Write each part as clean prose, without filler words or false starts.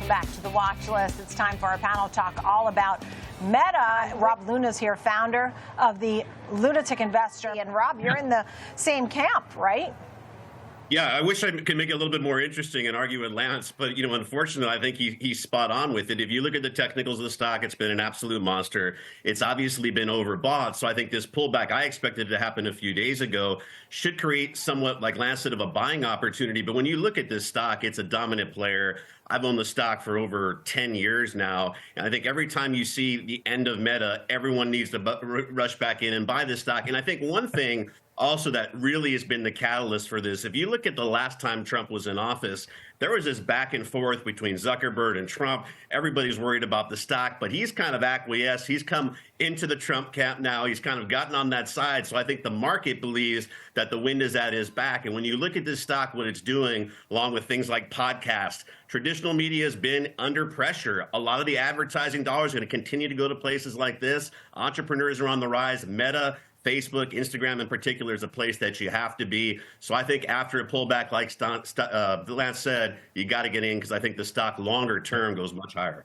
Back to the watch list. It's time for our panel talk all about Meta. Rob Luna's here, founder of the Lunatic Investor. And Rob, you're in the same camp, right? Yeah, I wish I could make it a little bit more interesting and argue with Lance, but unfortunately, I think he's spot on with it. If you look at the technicals of the stock, it's been an absolute monster. It's obviously been overbought, so I think this pullback I expected to happen a few days ago should create somewhat, like Lance said, of a buying opportunity. But when you look at this stock, it's a dominant player. I've owned the stock for over 10 years now, and I think every time you see the end of Meta, everyone needs to rush back in and buy this stock. And I think one thing also that really has been the catalyst for this, if you look at the last time Trump was in office, there was this back and forth between Zuckerberg and Trump. Everybody's worried about the stock, but he's kind of acquiesced. He's come into the Trump camp now. He's kind of gotten on that side. So I think the market believes that the wind is at his back. And when you look at this stock, what it's doing, along with things like podcasts, traditional media has been under pressure. A lot of the advertising dollars are going to continue to go to places like this. Entrepreneurs are on the rise. Meta, Facebook, Instagram in particular is a place that you have to be. So I think after a pullback like Lance said, you got to get in because I think the stock longer term goes much higher.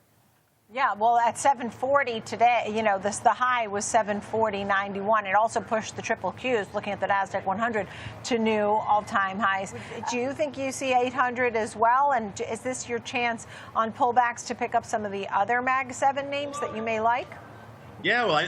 Yeah, well, at 740 today, the high was 740.91. It also pushed the triple Qs, looking at the NASDAQ 100, to new all-time highs. Do you think you see 800 as well? And is this your chance on pullbacks to pick up some of the other Mag 7 names that you may like? Yeah, well, I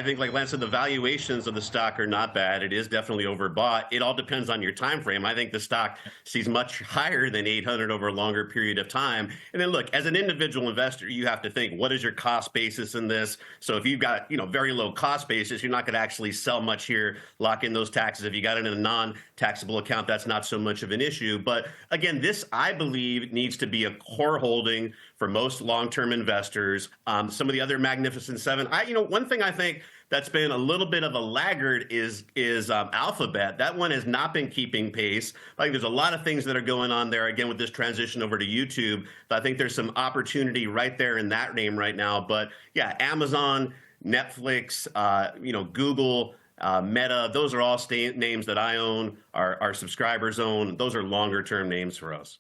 think, like Lance said, the valuations of the stock are not bad. It is definitely overbought. It all depends on your time frame. I think the stock sees much higher than 800 over a longer period of time. And then, look, as an individual investor, you have to think, what is your cost basis in this? So if you've got, very low cost basis, you're not going to actually sell much here, lock in those taxes. If you got it in a non-taxable account, that's not so much of an issue. But again, this, I believe, needs to be a core holding for most long-term investors. Some of the other Magnificent Seven, one thing I think that's been a little bit of a laggard is Alphabet. That one has not been keeping pace. I think there's a lot of things that are going on there, again, with this transition over to YouTube. I think there's some opportunity right there in that name right now. But yeah, Amazon, Netflix, Google, Meta, those are all names that I own, our subscribers own. Those are longer term names for us.